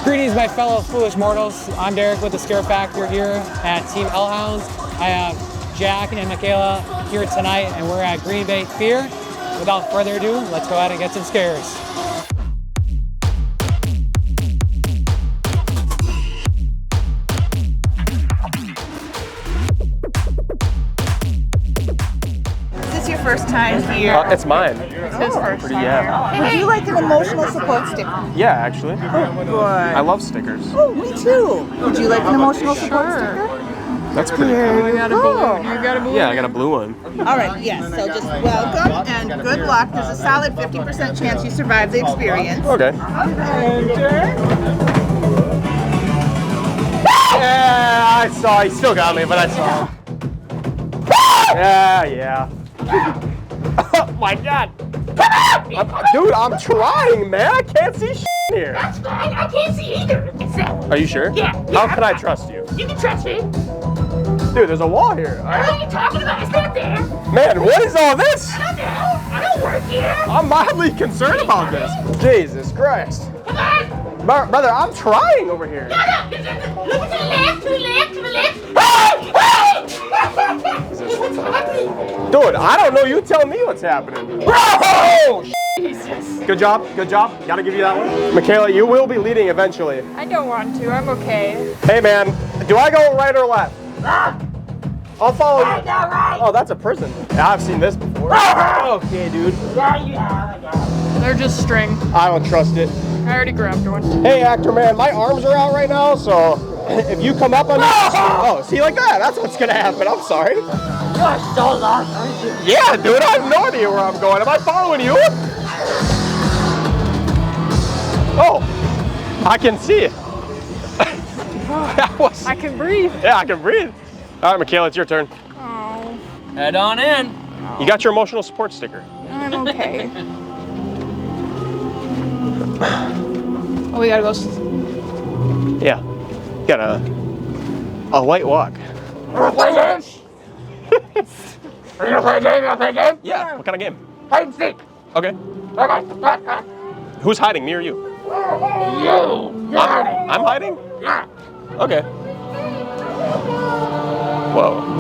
Greetings, my fellow foolish mortals. I'm Derek with the Scare Factor here at Team Hell Hounds. I have Jack and Makayla here tonight, and we're at Green Bay Fear. Without further ado, let's go ahead and get some scares. First time here. It's mine. It's his first time yeah. here. Would you like an emotional support sticker? Yeah, actually. Oh, good. I love stickers. Oh, me too. Would you like an emotional support sticker? That's pretty cool. You got a blue. You got a blue. Yeah, I got a blue one. All right. Yes. So just welcome and good luck. There's a solid 50% chance you survive the experience. Okay. Yeah, I saw. He still got me, but I saw him. Yeah. Oh my God. Dude, I'm trying, man. I can't see shit here. That's fine. I can't see either. Are you sure? Yeah. How can I trust you? You can trust me. Dude, there's a wall here. What are you talking about? It's not there. Man, what is all this? I don't know. I don't work here. I'm mildly concerned about this. Jesus Christ. Come on. Brother, I'm trying over here. No. Look to the left, to the left, to the left. Dude, I don't know. You tell me what's happening. Oh, Jesus. Good job. Gotta give you that one. Makayla, you will be leading eventually. I don't want to. I'm okay. Hey, man. Do I go right or left? I'll follow you. Right. Oh, that's a prison. Yeah, I've seen this before. Okay, dude. They're just string. I don't trust it. I already grabbed one. Hey, actor man, my arms are out right now, so if you come up on me, oh, see, like that, that's what's gonna happen. I'm sorry. You're so lost, aren't you? Yeah, dude, I have no idea where I'm going. Am I following you? Oh, I can see it. I can breathe. Yeah, I can breathe. All right, Makayla, it's your turn. Oh, Head on in. You got your emotional support sticker. I'm okay. Oh, we gotta go. Yeah, got a light walk. Play games? Are you gonna play a game? You gonna play a game? Yeah, what kind of game? Hide and seek. Okay. Okay. Who's hiding, me or you? You're hiding. I'm hiding? Yeah. Okay. Whoa.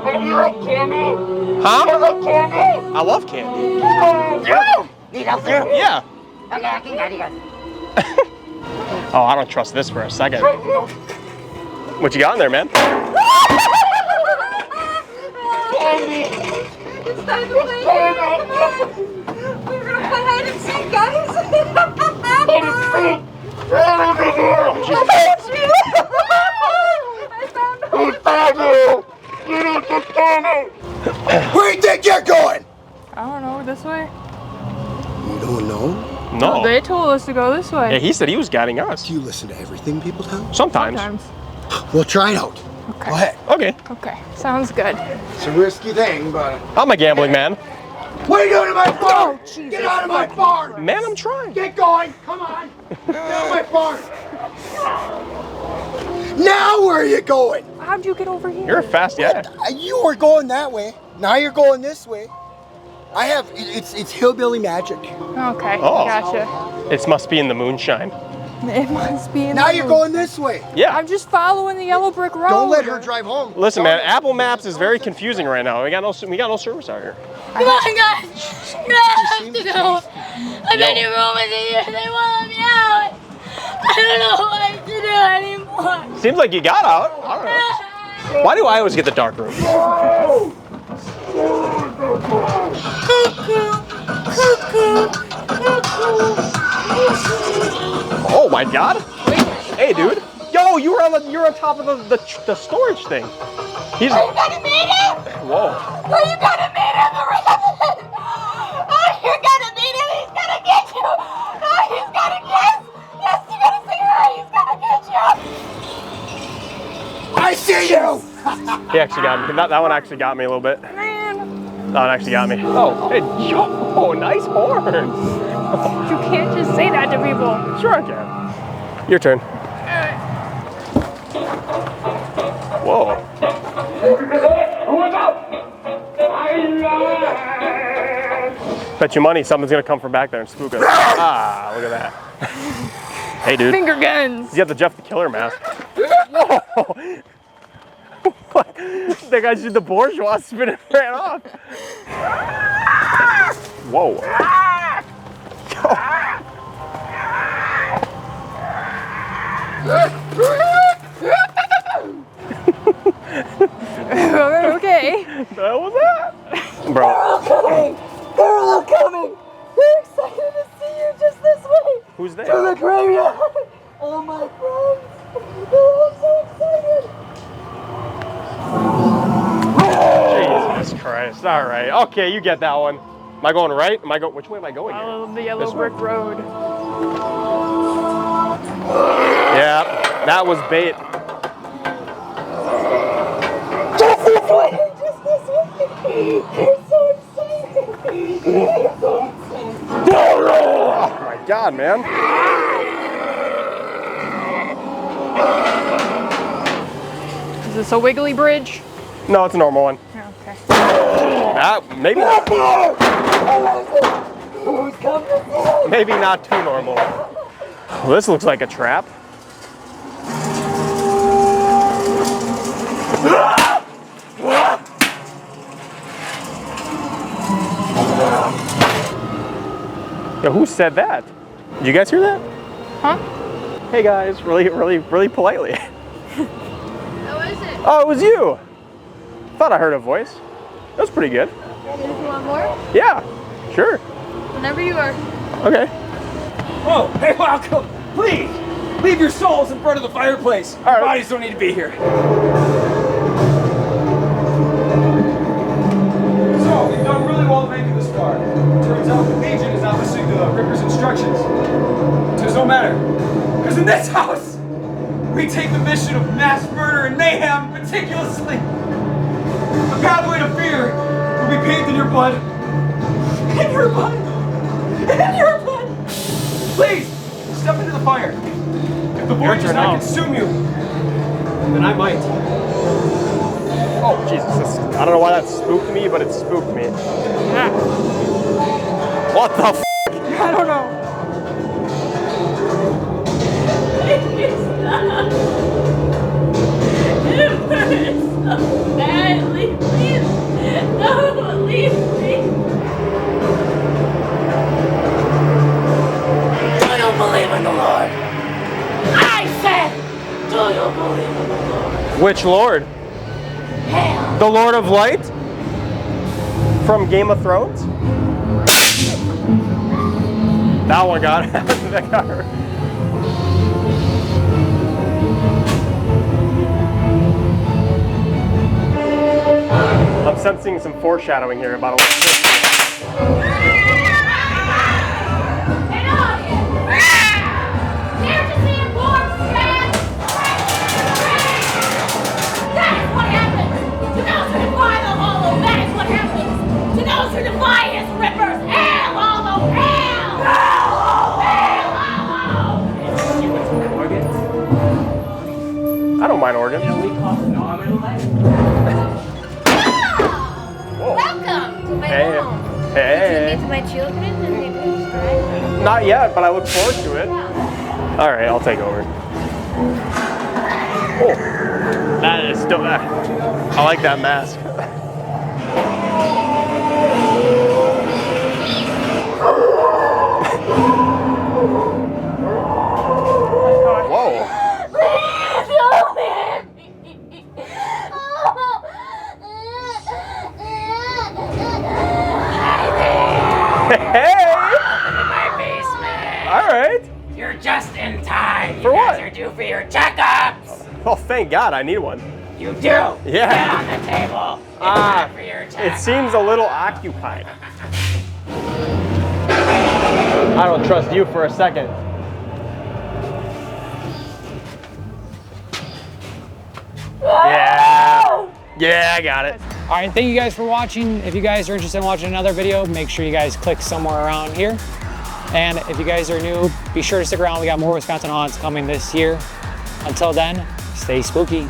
Do you like candy? Huh? You like candy? I love candy. Need help too? Yeah. Okay, I can get it. Oh, I don't trust this for a second. What you got in there, man? Candy. It's time to play. We're gonna play hide and seek, guys. Hide and seek. He found you. You need to candy. Where do you think you're going? I don't know. This way. You don't know? No. They told us to go this way. Yeah, he said he was guiding us. Do you listen to everything people tell you? Sometimes. Well, try it out. Okay. Go ahead. Okay. Okay. Sounds good. It's a risky thing, but... I'm a gambling man. What are you doing to my farm? Jesus. Get out of my barn! Man, I'm trying. Get going! Come on! Get out of my barn! Now where are you going? How'd you get over here? You're a fast guy. You were going that way. Now you're going this way. It's hillbilly magic. Okay. Oh. Gotcha. It must be in the moonshine. It must be in Now the you're mood. going this way. Yeah. I'm just following the yellow brick road. Don't let her drive home. Listen, man, Apple Maps is very confusing right now. We got no service out here. Come on, guys. I have to go. I've been here for almost a year. They won't let me out. I don't know what to do anymore. Seems like you got out. I don't know. Why do I always get the dark room? Oh my God! Hey, dude. Yo, you're on top of the storage thing. He's. Are you gonna meet him? Whoa. Are you gonna meet him? Oh, you're gonna meet him. He's gonna get you. Oh, he's gonna get. Yes, you're gonna see her. He's gonna get you. I see you! He actually got me. That one actually got me a little bit. Man, That one actually got me. Oh, hey, yo, nice horns. you can't just say that to people. Sure I can. Your turn. Whoa. Bet you money something's gonna come from back there and spook us. Ah, look at that. Hey, dude. Finger guns. You have the Jeff the Killer mask. Whoa! What? That guy did the bourgeois spin and ran off. Whoa. Okay. That was that. Bro. They're all coming! They're excited to see you just this way! Who's there? To the graveyard! All my friends! They're all so excited! Jesus Christ. All right. Okay, you get that one. Am I going right? Which way am I going here? Follow the yellow This way? brick road. Yeah, that was bait. Just this way! Just this way! They're so excited! They're so excited! Oh my God, man. Is this a wiggly bridge? No, it's a normal one. Okay. Maybe not. Who's coming to see? Maybe not too normal. Well, this looks like a trap. Yo, who said that? Did you guys hear that? Huh? Hey guys, really politely. Who is it? Oh, it was you. Thought I heard a voice. That was pretty good. You want more? Yeah, sure. Whenever you are. Okay. Oh, hey, welcome. Please, leave your souls in front of the fireplace. Your right. bodies don't need to be here. So, we've done really well making this far. Turns out the Legion is not listening to the Ripper's instructions. It does no matter. Because in this house, we take the mission of mass murder and mayhem meticulously. The pathway to fear will be paved in your blood. In your blood. In your blood. Please, step into the fire. If the void does not consume you, then I might. Oh, Jesus. I don't know why that spooked me, but it spooked me. What the f? I don't know. It hurts so badly. Please, don't leave me. Do you believe in the Lord? I said, do you believe in the Lord? Which Lord? Hell. The Lord of Light? From Game of Thrones? That one got it. That got her. I'm sensing some foreshadowing here about electricity. An audience. Here to see a corpse stand. That is what happens to those who defy the hollow. That is what happens to those who defy his rippers. Hell, hollow, hell! Hell, hollow! I don't mind organs. Welcome to my Hey. home. Hey. Meet my children and they will describe. Not yet, but I look forward to it. All right, I'll take over. Oh, that is still. I like that mask. Whoa. Hey! My basement. All right. You're just in time. For you what? guys are due for your checkups. Oh, thank God, I need one. You do. Yeah. Get on the table. It's time for your It checkup. seems a little occupied. I don't trust you for a second. Yeah. Yeah, I got it. All right, thank you guys for watching. If you guys are interested in watching another video, make sure you guys click somewhere around here. And if you guys are new, be sure to stick around. We got more Wisconsin haunts coming this year. Until then, stay spooky.